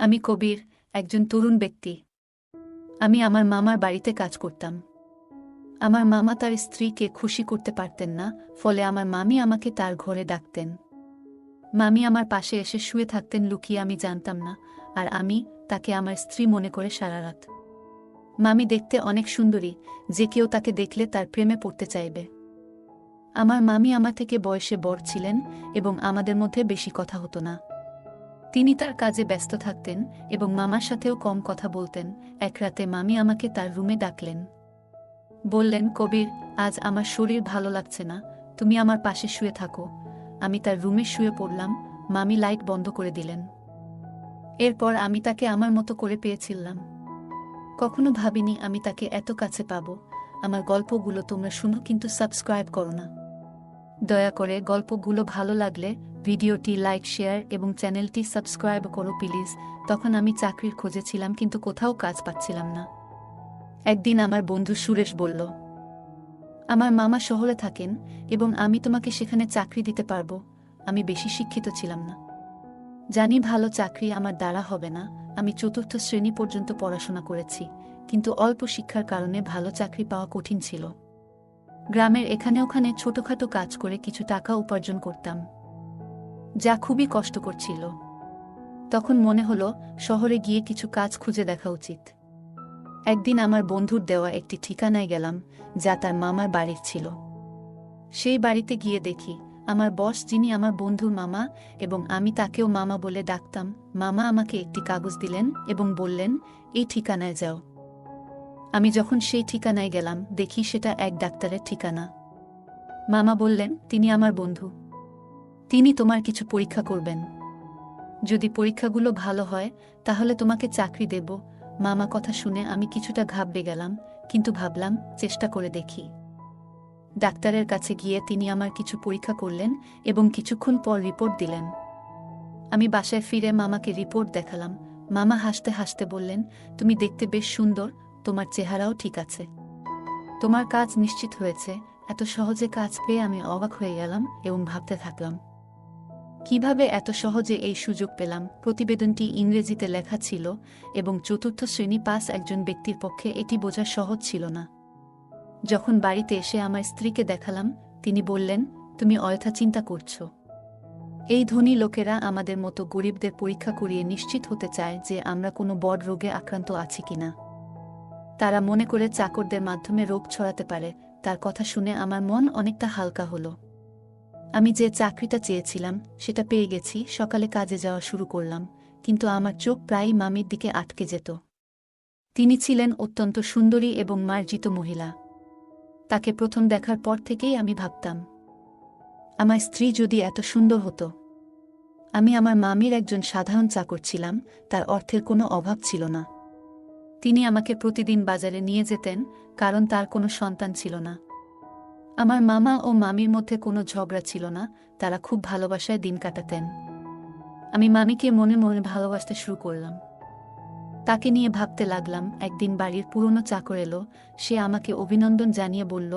আমি কবির, একজন তরুণ ব্যক্তি। আমি আমার মামার বাড়িতে কাজ করতাম। আমার মামা তার স্ত্রীকে খুশি করতে পারতেন না, ফলে আমার মামি আমাকে তার ঘরে ডাকতেন। মামি আমার পাশে এসে শুয়ে থাকতেন লুকিয়ে, আমি জানতাম না, আর আমি তাকে আমার স্ত্রী মনে করে সারা রাত। মামি দেখতে অনেক সুন্দরী, যে কেউ তাকে দেখলে তার প্রেমে পড়তে চাইবে। আমার মামি আমার থেকে বয়সে বড় ছিলেন এবং আমাদের মধ্যে বেশি কথা হতো না। তিনি তার কাজে ব্যস্ত থাকতেন এবং মামার সাথেও কম কথা বলতেন। এক রাতে মামি আমাকে তার রুমে ডাকলেন। বললেন, কবির, আজ আমার শরীর ভালো লাগছে না, তুমি আমার পাশে শুয়ে থাকো। আমি তার রুমে শুয়ে পড়লাম। মামি লাইট বন্ধ করে দিলেন। এরপর আমি তাকে আমার মতো করে পেয়েছিলাম। কখনো ভাবিনি আমি তাকে এত কাছে পাবো। আমার গল্পগুলো তোমরা শুনো, কিন্তু সাবস্ক্রাইব করো না। দয়া করে গল্পগুলো ভালো লাগলে ভিডিওটি লাইক, শেয়ার এবং চ্যানেলটি সাবস্ক্রাইব করো প্লিজ। তখন আমি চাকরির খোঁজে ছিলাম, কিন্তু কোথাও কাজ পাচ্ছিলাম না। একদিন আমার বন্ধু সুরেশ বলল, আমার মামা শহরে থাকেন এবং আমি তোমাকে সেখানে চাকরি দিতে পারবো। আমি বেশি শিক্ষিত ছিলাম না, জানি ভালো চাকরি আমার দ্বারা হবে না। আমি 4র্থ শ্রেণী পর্যন্ত পড়াশোনা করেছি, কিন্তু অল্প শিক্ষার কারণে ভালো চাকরি পাওয়া কঠিন ছিল। গ্রামের এখানে ওখানে ছোটখাটো কাজ করে কিছু টাকা উপার্জন করতাম, যা খুবই কষ্টকর ছিল। তখন মনে হলো শহরে গিয়ে কিছু কাজ খুঁজে দেখা উচিত। একদিন আমার বন্ধুর দেওয়া একটি ঠিকানায় গেলাম, যা তার মামার বাড়ির ছিল। সেই বাড়িতে গিয়ে দেখি আমার বস, যিনি আমার বন্ধুর মামা এবং আমি তাকেও মামা বলে ডাকতাম, মামা আমাকে একটি কাগজ দিলেন এবং বললেন, এই ঠিকানায় যাও। আমি যখন সেই ঠিকানায় গেলাম, দেখি সেটা এক ডাক্তারের ঠিকানা। মামা বললেন, তিনি আমার বন্ধু, তিনি তোমার কিছু পরীক্ষা করবেন। যদি পরীক্ষাগুলো ভালো হয় তাহলে তোমাকে চাকরি দেব। মামা কথা শুনে আমি কিছুটা ঘাবড়ে গেলাম, কিন্তু ভাবলাম চেষ্টা করে দেখি। ডাক্তারের কাছে গিয়ে তিনি আমার কিছু পরীক্ষা করলেন এবং কিছুক্ষণ পর রিপোর্ট দিলেন। আমি বাসায় ফিরে মামাকে রিপোর্ট দেখালাম। মামা হাসতে হাসতে বললেন, তুমি দেখতে বেশ সুন্দর, তোমার চেহারাও ঠিক আছে, তোমার কাজ নিশ্চিত হয়েছে। এত সহজে কাজ পেয়ে আমি অবাক হয়ে গেলাম এবং ভাবতে থাকলাম, কিভাবে এত সহজে এই সুযোগ পেলাম। প্রতিবেদনটি ইংরেজিতে লেখা ছিল এবং 4র্থ শ্রেণী পাস একজন ব্যক্তির পক্ষে এটি বোঝা সহজ ছিল না। যখন বাড়িতে এসে আমার স্ত্রীকে দেখালাম, তিনি বললেন, তুমি অযথা চিন্তা করছো। এই ধনী লোকেরা আমাদের মতো গরিবদের পরীক্ষা করিয়ে নিশ্চিত হতে চায় যে আমরা কোনো বড় রোগে আক্রান্ত আছি কিনা। তারা মনে করে চাকরদের মাধ্যমে রোগ ছড়াতে পারে। তার কথা শুনে আমার মন অনেকটা হালকা হলো। আমি যে চাকরিটা চেয়েছিলাম সেটা পেয়ে গেছি। সকালে কাজে যাওয়া শুরু করলাম, কিন্তু আমার চোখ প্রায়ই মামির দিকে আটকে যেত। তিনি ছিলেন অত্যন্ত সুন্দরী এবং মার্জিত মহিলা। তাকে প্রথম দেখার পর থেকেই আমি ভাবতাম, আমার স্ত্রী যদি এত সুন্দর হতো। আমি আমার মামির একজন সাধারণ চাকর ছিলাম, তার অর্থের কোনো অভাব ছিল না। তিনি আমাকে প্রতিদিন বাজারে নিয়ে যেতেন, কারণ তার কোনো সন্তান ছিল না। আমার মামা ও মামির মধ্যে কোনো ঝগড়া ছিল না, তারা খুব ভালোবাসায় দিন কাটাতেন। আমি মামিকে মনে মনে ভালোবাসতে শুরু করলাম। তাকে নিয়ে ভাবতে লাগলাম। একদিন বাড়ির পুরনো চাকর এলো। সে আমাকে অভিনন্দন জানিয়ে বলল,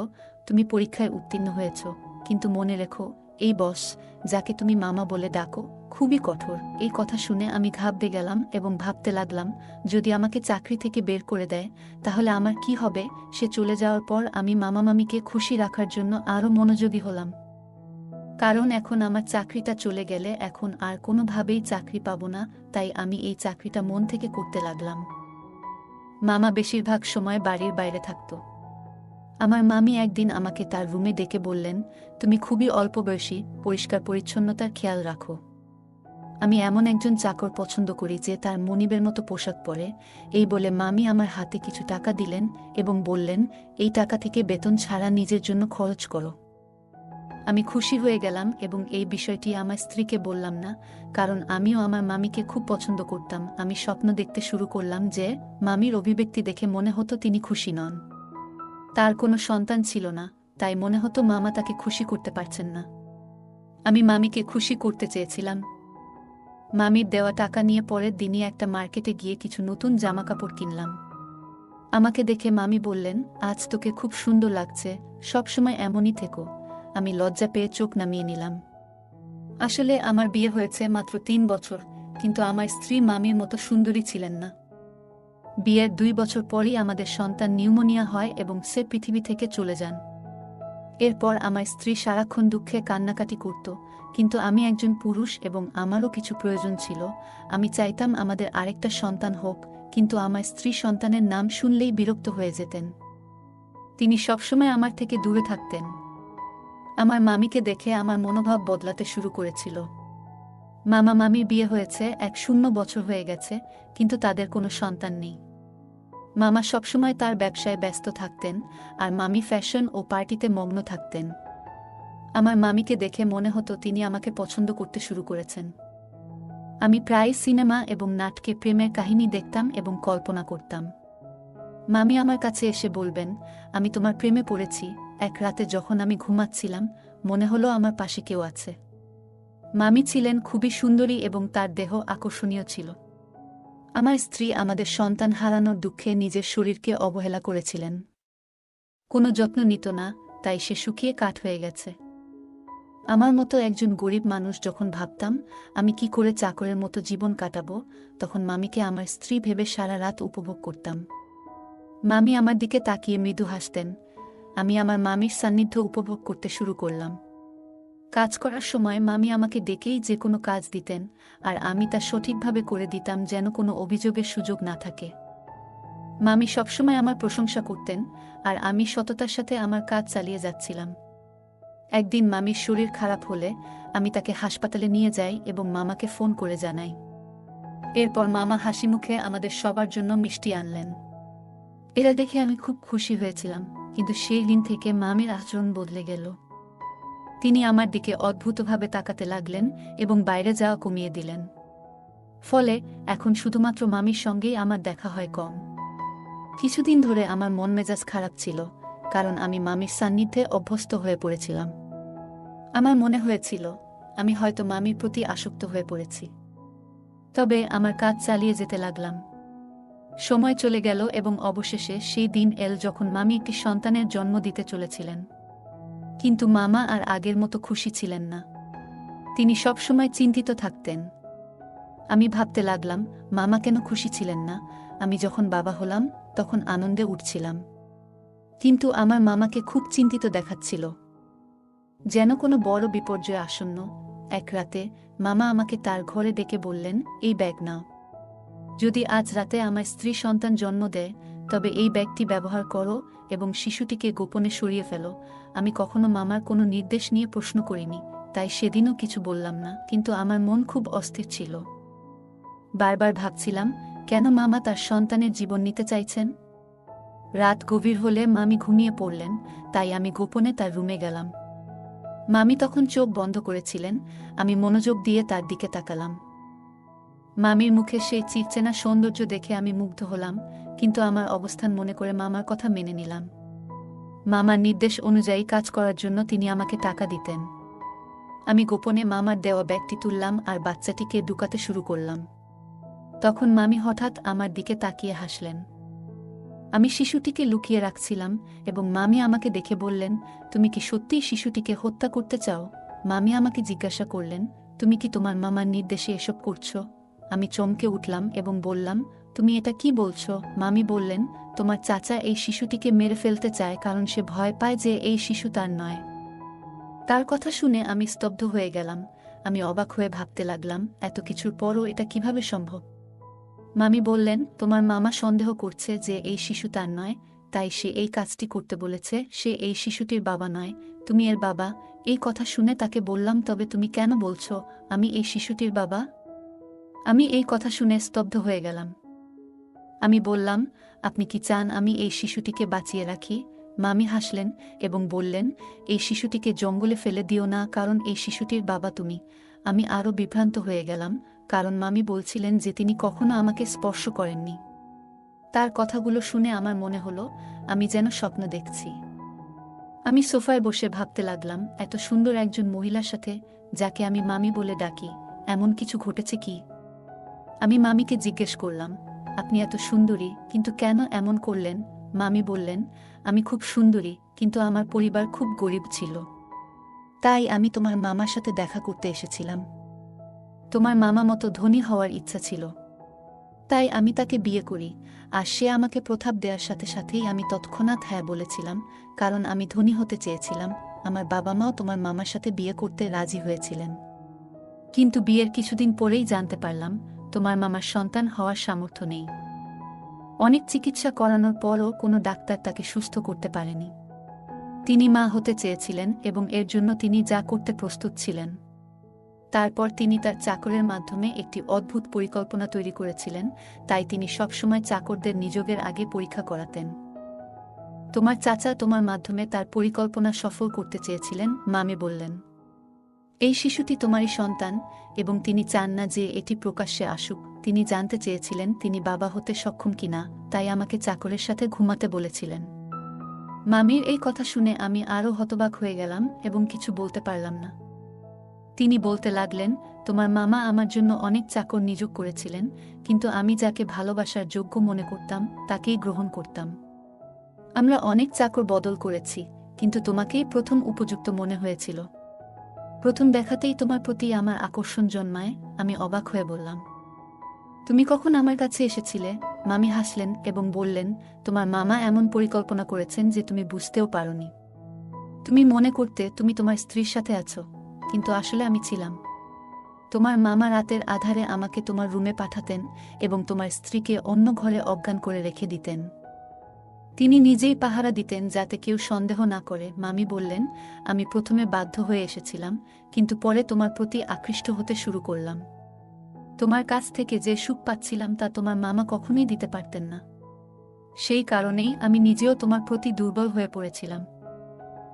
তুমি পরীক্ষায় উত্তীর্ণ হয়েছ, কিন্তু মনে রেখো, এই বস, যাকে তুমি মামা বলে ডাকো, খুবই কঠোর। এই কথা শুনে আমি ঘাবড়ে গেলাম এবং ভাবতে লাগলাম, যদি আমাকে চাকরি থেকে বের করে দেয় তাহলে আমার কি হবে। সে চলে যাওয়ার পর আমি মামা মামিকে খুশি রাখার জন্য আরও মনোযোগী হলাম, কারণ এখন আমার চাকরিটা চলে গেলে এখন আর কোনোভাবেই চাকরি পাবো না। তাই আমি এই চাকরিটা মন থেকে করতে লাগলাম। মামা বেশিরভাগ সময় বাড়ির বাইরে থাকত। আমার মামি একদিন আমাকে তার রুমে ডেকে বললেন, তুমি খুবই অল্প বয়সী, পরিষ্কার পরিচ্ছন্নতার খেয়াল রাখো। আমি এমন একজন চাকর পছন্দ করি যে তার মনিবের মতো পোশাক পরে। এই বলে মামি আমার হাতে কিছু টাকা দিলেন এবং বললেন, এই টাকা থেকে বেতন ছাড়া নিজের জন্য খরচ করো। আমি খুশি হয়ে গেলাম এবং এই বিষয়টি আমার স্ত্রীকে বললাম না, কারণ আমিও আমার মামিকে খুব পছন্দ করতাম। আমি স্বপ্ন দেখতে শুরু করলাম যে মামির অভিব্যক্তি দেখে মনে হতো তিনি খুশি নন। তার কোনো সন্তান ছিল না, তাই মনে হতো মামা তাকে খুশি করতে পারছেন না। আমি মামিকে খুশি করতে চেয়েছিলাম। মামির দেওয়া টাকা নিয়ে পরের দিনই একটা মার্কেটে গিয়ে কিছু নতুন জামাকাপড় কিনলাম। আমাকে দেখে মামি বললেন, আজ তোকে খুব সুন্দর লাগছে, সবসময় এমনই থেকো। আমি লজ্জা পেয়ে চোখ নামিয়ে নিলাম। আসলে আমার বিয়ে হয়েছে মাত্র 3 বছর, কিন্তু আমার স্ত্রী মামির মতো সুন্দরী ছিলেন না। বিয়ের 2 বছর পরই আমাদের সন্তান নিউমোনিয়া হয় এবং সে পৃথিবী থেকে চলে যান। এরপর আমার স্ত্রী সারাক্ষণ দুঃখে কান্নাকাটি করত, কিন্তু আমি একজন পুরুষ এবং আমারও কিছু প্রয়োজন ছিল। আমি চাইতাম আমাদের আরেকটা সন্তান হোক, কিন্তু আমার স্ত্রী সন্তানের নাম শুনলেই বিরক্ত হয়ে যেতেন। তিনি সবসময় আমার থেকে দূরে থাকতেন। আমার মামিকে দেখে আমার মনোভাব বদলাতে শুরু করেছিল। মামা মামির বিয়ে হয়েছে, 1 বছর হয়ে গেছে, কিন্তু তাদের কোনো সন্তান নেই। মামা সবসময় তার ব্যবসায় ব্যস্ত থাকতেন, আর মামি ফ্যাশন ও পার্টিতে মগ্ন থাকতেন। আমার মামিকে দেখে মনে হতো তিনি আমাকে পছন্দ করতে শুরু করেছেন। আমি প্রায় সিনেমা এবং নাটকে প্রেমের কাহিনী দেখতাম এবং কল্পনা করতাম। মামি আমার কাছে এসে বলবেন, আমি তোমার প্রেমে পড়েছি। এক রাতে যখন আমি ঘুমাচ্ছিলাম, মনে হলো আমার পাশে কেউ আছে। মামি ছিলেন খুবই সুন্দরী এবং তার দেহ আকর্ষণীয় ছিল। আমার স্ত্রী আমাদের সন্তান হারানোর দুঃখে নিজের শরীরকে অবহেলা করেছিলেন। কোনো যত্ন নিত না, তাই সে শুকিয়ে কাঠ হয়ে গেছে। আমার মতো একজন গরিব মানুষ যখন ভাবতাম আমি কি করে চাকরের মতো জীবন কাটাবো, তখন মামিকে আমার স্ত্রী ভেবে সারা রাত উপভোগ করতাম। মামি আমার দিকে তাকিয়ে মৃদু হাসতেন। আমি আমার মামির সান্নিধ্য উপভোগ করতে শুরু করলাম। কাজ করার সময় মামি আমাকে ডেকেই যে কোনো কাজ দিতেন, আর আমি তা সঠিকভাবে করে দিতাম যেন কোনো অভিযোগের সুযোগ না থাকে। মামি সবসময় আমার প্রশংসা করতেন, আর আমি সততার সাথে আমার কাজ চালিয়ে যাচ্ছিলাম। একদিন মামির শরীর খারাপ হলে আমি তাকে হাসপাতালে নিয়ে যাই এবং মামাকে ফোন করে জানাই। এরপর মামা হাসিমুখে আমাদের সবার জন্য মিষ্টি আনলেন। এরা দেখে আমি খুব খুশি হয়েছিলাম, কিন্তু সেই দিন থেকে মামির আচরণ বদলে গেল। তিনি আমার দিকে অদ্ভুতভাবে তাকাতে লাগলেন এবং বাইরে যাওয়া কমিয়ে দিলেন। ফলে এখন শুধুমাত্র মামির সঙ্গেই আমার দেখা হয় কম। কিছুদিন ধরে আমার মন মেজাজ খারাপ ছিল, কারণ আমি মামির সান্নিধ্যে অভ্যস্ত হয়ে পড়েছিলাম। আমার মনে হয়েছিল আমি হয়তো মামির প্রতি আসক্ত হয়ে পড়েছি। তবে আমার কাজ চালিয়ে যেতে লাগলাম। সময় চলে গেল এবং অবশেষে সেই দিন এল যখন মামি একটি সন্তানের জন্ম দিতে চলেছিলেন। কিন্তু মামা আর আগের মতো খুশি ছিলেন না। তিনি সবসময় চিন্তিত থাকতেন। আমি ভাবতে লাগলাম, মামা কেন খুশি ছিলেন না? আমি যখন বাবা হলাম তখন আনন্দে উঠছিলাম, কিন্তু আমার মামাকে খুব চিন্তিত দেখাচ্ছিল, যেন কোনো বড় বিপর্যয় আসন্ন। এক রাতে মামা আমাকে তার ঘরে ডেকে বললেন, এই ব্যাগ নাও। যদি আজ রাতে আমার স্ত্রী সন্তান জন্ম দেয়, তবে এই ব্যাগটি ব্যবহার করো এবং শিশুটিকে গোপনে সরিয়ে ফেলো। আমি কখনো মামার কোনো নির্দেশ নিয়ে প্রশ্ন করিনি, তাই সেদিনও কিছু বললাম না, কিন্তু আমার মন খুব অস্থির ছিল। বারবার ভাবছিলাম, কেন মামা তার সন্তানের জীবন নিতে চাইছেন? রাত গভীর হলে মামি ঘুমিয়ে পড়লেন, তাই আমি গোপনে তার রুমে গেলাম। মামি তখন চোখ বন্ধ করেছিলেন। আমি মনোযোগ দিয়ে তার দিকে তাকালাম। মামির মুখে সেই চিরচেনা সৌন্দর্য দেখে আমি মুগ্ধ হলাম, কিন্তু আমার অবস্থান মনে করে মামার কথা মেনে নিলাম। মামার নির্দেশ অনুযায়ী কাজ করার জন্য তিনি আমাকে টাকা দিতেন। আমি গোপনে মামার দেওয়া ব্যাগটি তুললাম আর বাচ্চাটিকে ঢুকাতে শুরু করলাম। তখন মামি হঠাৎ আমার দিকে তাকিয়ে হাসলেন। আমি শিশুটিকে লুকিয়ে রাখছিলাম এবং মামি আমাকে দেখে বললেন, তুমি কি সত্যিই শিশুটিকে হত্যা করতে চাও? মামি আমাকে জিজ্ঞাসা করলেন, তুমি কি তোমার মামার নির্দেশে এসব করছো? আমি চমকে উঠলাম এবং বললাম, তুমি এটা কি বলছো? মামি বললেন, তোমার চাচা এই শিশুটিকে মেরে ফেলতে চায় কারণ সে ভয় পায় যে এই শিশু তার নয়। তার কথা শুনে আমি স্তব্ধ হয়ে গেলাম। আমি অবাক হয়ে ভাবতে লাগলাম, এত কিছুর পরও এটা কিভাবে সম্ভব? মামি বললেন, তোমার মামা সন্দেহ করছে যে এই শিশু তার নয়, তাই সে এই কাজটি করতে বলেছে। সে এই শিশুটির বাবা নয়, তুমি এর বাবা। এই কথা শুনে তাকে বললাম, তবে তুমি কেন বলছো আমি এই শিশুটির বাবা? আমি এই কথা শুনে স্তব্ধ হয়ে গেলাম। আমি বললাম, আপনি কি চান আমি এই শিশুটিকে বাঁচিয়ে রাখি? মামি হাসলেন এবং বললেন, এই শিশুটিকে জঙ্গলে ফেলে দিও না, কারণ এই শিশুটির বাবা তুমি। আমি আরও বিভ্রান্ত হয়ে গেলাম, কারণ মামি বলছিলেন যে তিনি কখনো আমাকে স্পর্শ করেননি। তার কথাগুলো শুনে আমার মনে হলো আমি যেন স্বপ্ন দেখছি। আমি সোফায় বসে ভাবতে লাগলাম, এত সুন্দর একজন মহিলার সাথে, যাকে আমি মামি বলে ডাকি, এমন কিছু ঘটেছে কি? আমি মামিকে জিজ্ঞেস করলাম, আপনি এত সুন্দরী, কিন্তু কেন এমন করলেন? মামি বললেন, আমি খুব সুন্দরী, কিন্তু আমার পরিবার খুব গরিব ছিল, তাই আমি তোমার মামার সাথে দেখা করতে এসেছিলাম। তোমার মামা মতো ধনী হওয়ার ইচ্ছা ছিল, তাই আমি তাকে বিয়ে করি। আর সে আমাকে প্রস্তাব দেওয়ার সাথে সাথেই আমি তৎক্ষণাৎ হ্যাঁ বলেছিলাম, কারণ আমি ধনী হতে চেয়েছিলাম। আমার বাবা মাও তোমার মামার সাথে বিয়ে করতে রাজি হয়েছিলেন। কিন্তু বিয়ের কিছুদিন পরেই জানতে পারলাম তোমার মামার সন্তান হওয়ার সামর্থ্য নেই। অনেক চিকিৎসা করানোর পরও কোনো ডাক্তার তাকে সুস্থ করতে পারেনি। তিনি মা হতে চেয়েছিলেন এবং এর জন্য তিনি যা করতে প্রস্তুত ছিলেন। তারপর তিনি তার চাকরের মাধ্যমে একটি অদ্ভুত পরিকল্পনা তৈরি করেছিলেন, তাই তিনি সবসময় চাকরদের নিযোগের আগে পরীক্ষা করাতেন। তোমার চাচা তোমার মাধ্যমে তার পরিকল্পনা সফল করতে চেয়েছিলেন, মামি বললেন। এই শিশুটি তোমারই সন্তান এবং তিনি চান না যে এটি প্রকাশ্যে আসুক। তিনি জানতে চেয়েছিলেন তিনি বাবা হতে সক্ষম কিনা, তাই আমাকে চাকরের সাথে ঘুমাতে বলেছিলেন। মামির এই কথা শুনে আমি আরও হতবাক হয়ে গেলাম এবং কিছু বলতে পারলাম না। তিনি বলতে লাগলেন, তোমার মামা আমার জন্য অনেক চাকর নিয়োগ করেছিলেন, কিন্তু আমি যাকে ভালোবাসার যোগ্য মনে করতাম তাকেই গ্রহণ করতাম। আমরা অনেক চাকর বদল করেছি, কিন্তু তোমাকেই প্রথম উপযুক্ত মনে হয়েছিল। প্রথম দেখাতেই তোমার প্রতি আমার আকর্ষণ জন্মায়। আমি অবাক হয়ে বললাম, তুমি কখন আমার কাছে এসেছিলে? মামি হাসলেন এবং বললেন, তোমার মামা এমন পরিকল্পনা করেছেন যে তুমি বুঝতেও পারোনি। তুমি মনে করতে তুমি তোমার স্ত্রীর সাথে আছো, কিন্তু আসলে আমি ছিলাম। তোমার মামা রাতের আধারে আমাকে তোমার রুমে পাঠাতেন এবং তোমার স্ত্রীকে অন্য ঘরে অজ্ঞান করে রেখে দিতেন। তিনি নিজেই পাহারা দিতেন যাতে কেউ সন্দেহ না করে। মামি বললেন, আমি প্রথমে বাধ্য হয়ে এসেছিলাম, কিন্তু পরে তোমার প্রতি আকৃষ্ট হতে শুরু করলাম। তোমার কাছ থেকে যে সুখ পাচ্ছিলাম তা তোমার মামা কখনোই দিতে পারতেন না। সেই কারণেই আমি নিজেও তোমার প্রতি দুর্বল হয়ে পড়েছিলাম।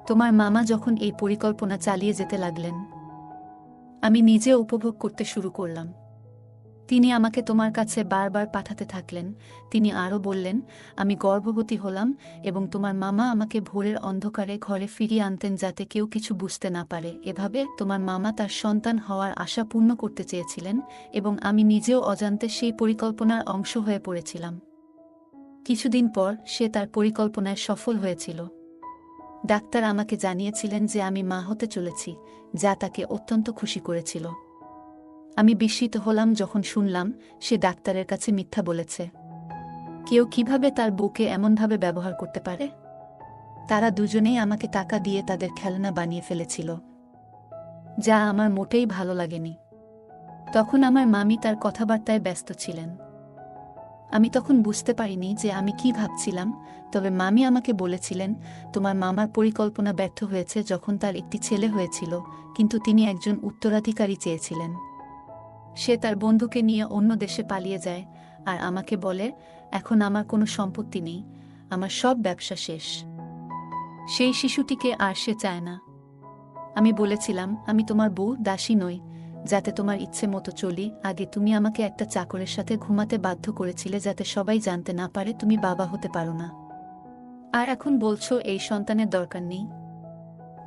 তোমার মামা যখন এই পরিকল্পনা চালিয়ে যেতে লাগলেন, আমি নিজে উপভোগ করতে শুরু করলাম। তিনি আমাকে তোমার কাছে বারবার পাঠাতে থাকলেন। তিনি আরও বললেন, আমি গর্ভবতী হলাম এবং তোমার মামা আমাকে ভোরের অন্ধকারে ঘরে ফিরিয়ে আনতেন যাতে কেউ কিছু বুঝতে না পারে। এভাবে তোমার মামা তার সন্তান হওয়ার আশা পূর্ণ করতে চেয়েছিলেন এবং আমি নিজেও অজান্তে সেই পরিকল্পনার অংশ হয়ে পড়েছিলাম। কিছুদিন পর সে তার পরিকল্পনায় সফল হয়েছিল। ডাক্তার আমাকে জানিয়েছিলেন যে আমি মা হতে চলেছি, যা তাকে অত্যন্ত খুশি করেছিল। আমি বিস্মিত হলাম যখন শুনলাম সে ডাক্তারের কাছে মিথ্যা বলেছে। কেউ কিভাবে তার বউকে এমনভাবে ব্যবহার করতে পারে? তারা দুজনেই আমাকে টাকা দিয়ে তাদের খেলনা বানিয়ে ফেলেছিল, যা আমার মোটেই ভালো লাগেনি। তখন আমার মামি তার কথাবার্তায় ব্যস্ত ছিলেন। আমি তখন বুঝতে পারিনি যে আমি কি ভাবছিলাম, তবে মামি আমাকে বলেছিলেন, তোমার মামার পরিকল্পনা ব্যর্থ হয়েছে যখন তার একটি ছেলে হয়েছিল, কিন্তু তিনি একজন উত্তরাধিকারী চেয়েছিলেন। সে তার বন্ধুকে নিয়ে অন্য দেশে পালিয়ে যায় আর আমাকে বলে, এখন আমার কোনো সম্পত্তি নেই, আমার সব ব্যবসা শেষ। সেই শিশুটিকে আর সে চায় না। আমি বলেছিলাম, আমি তোমার বউ দাসী নই, যাতে তোমার ইচ্ছে মতো চলি। আগে তুমি আমাকে একটা চাকরের সাথে ঘুমাতে বাধ্য করেছিলে যাতে সবাই জানতে না পারে তুমি বাবা হতে পারো না। আর এখন বলছো এই সন্তানের দরকার নেই।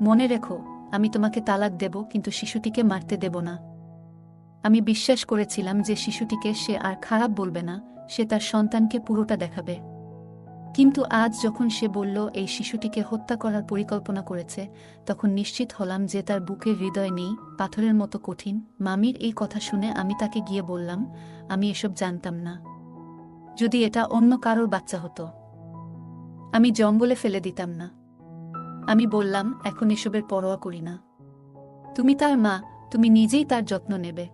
মনে রেখো, আমি তোমাকে তালাক দেব, কিন্তু শিশুটিকে মারতে দেব না। আমি বিশ্বাস করেছিলাম যে শিশুটিকে সে আর খারাপ বলবে না, সে তার সন্তানকে পুরোটা দেখাবে। কিন্তু আজ যখন সে বলল এই শিশুটিকে হত্যা করার পরিকল্পনা করেছে, তখন নিশ্চিত হলাম যে তার বুকের হৃদয় নেই, পাথরের মতো কঠিন। মামির এই কথা শুনে আমি তাকে গিয়ে বললাম, আমি এসব জানতাম না। যদি এটা অন্য কারোর বাচ্চা হতো, আমি জঙ্গলে ফেলে দিতাম না। আমি বললাম, এখন এসবের পরোয়া করি না। তুমি তার মা, তুমি নিজেই তার যত্ন নেবে।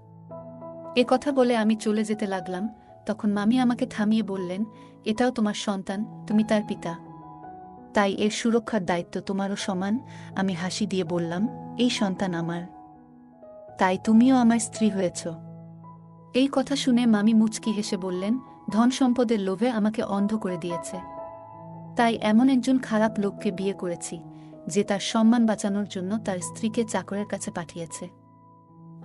এ কথা বলে আমি চলে যেতে লাগলাম। তখন মামি আমাকে থামিয়ে বললেন, এটাও তোমার সন্তান, তুমি তার পিতা, তাই এর সুরক্ষার দায়িত্ব তোমারও সমান। আমি হাসি দিয়ে বললাম, এই সন্তান আমার, তাই তুমিও আমার স্ত্রী হয়েছ। এই কথা শুনে মামি মুচকি হেসে বললেন, ধন সম্পদের লোভে আমাকে অন্ধ করে দিয়েছে, তাই এমন একজন খারাপ লোককে বিয়ে করেছি যে তার সম্মান বাঁচানোর জন্য তার স্ত্রীকে চাকরের কাছে পাঠিয়েছে।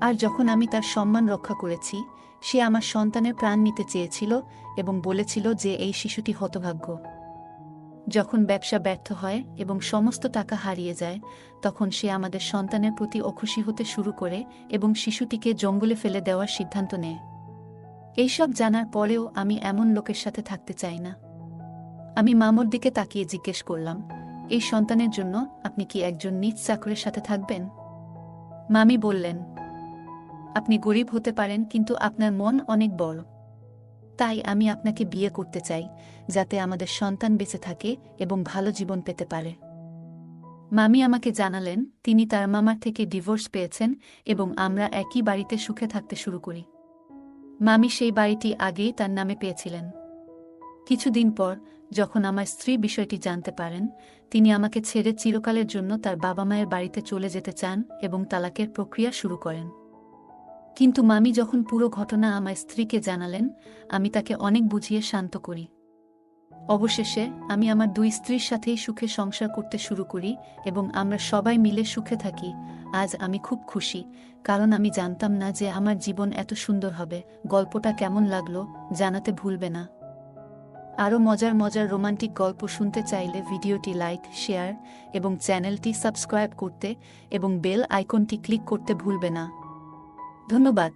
আর যখন আমি তার সম্মান রক্ষা করেছি, সে আমার সন্তানের প্রাণ নিতে চেয়েছিল এবং বলেছিল যে এই শিশুটি হতভাগ্য। যখন ব্যবসা ব্যর্থ হয় এবং সমস্ত টাকা হারিয়ে যায়, তখন সে আমাদের সন্তানের প্রতি অখুশি হতে শুরু করে এবং শিশুটিকে জঙ্গলে ফেলে দেওয়ার সিদ্ধান্ত নেয়। এইসব জানার পরেও আমি এমন লোকের সাথে থাকতে চাই না। আমি মামুর দিকে তাকিয়ে জিজ্ঞেস করলাম, এই সন্তানের জন্য আপনি কি একজন নিজ চাকরের সাথে থাকবেন? মামি বললেন, আপনি গরিব হতে পারেন কিন্তু আপনার মন অনেক বড়। তাই আমি আপনাকে বিয়ে করতে চাই, যাতে আমাদের সন্তান বেঁচে থাকে এবং ভালো জীবন পেতে পারে। মামি আমাকে জানালেন তিনি তার মামার থেকে ডিভোর্স পেয়েছেন এবং আমরা একই বাড়িতে সুখে থাকতে শুরু করি। মামি সেই বাড়িটি আগেই তার নামে পেয়েছিলেন। কিছুদিন পর যখন আমার স্ত্রী বিষয়টি জানতে পারেন, তিনি আমাকে ছেড়ে চিরকালের জন্য তার বাবা মায়ের বাড়িতে চলে যেতে চান এবং তালাকের প্রক্রিয়া শুরু করেন। কিন্তু মামি যখন পুরো ঘটনা আমার স্ত্রীকে জানালেন, আমি তাকে অনেক বুঝিয়ে শান্ত করি। অবশেষে আমি আমার দুই স্ত্রীর সাথেই সুখে সংসার করতে শুরু করি এবং আমরা সবাই মিলে সুখে থাকি। আজ আমি খুব খুশি, কারণ আমি জানতাম না যে আমার জীবন এত সুন্দর হবে। গল্পটা কেমন লাগলো জানাতে ভুলবে না। আরও মজার মজার রোমান্টিক গল্প শুনতে চাইলে ভিডিওটি লাইক, শেয়ার এবং চ্যানেলটি সাবস্ক্রাইব করতে এবং বেল আইকনটি ক্লিক করতে ভুলবে না। ধন্যবাদ।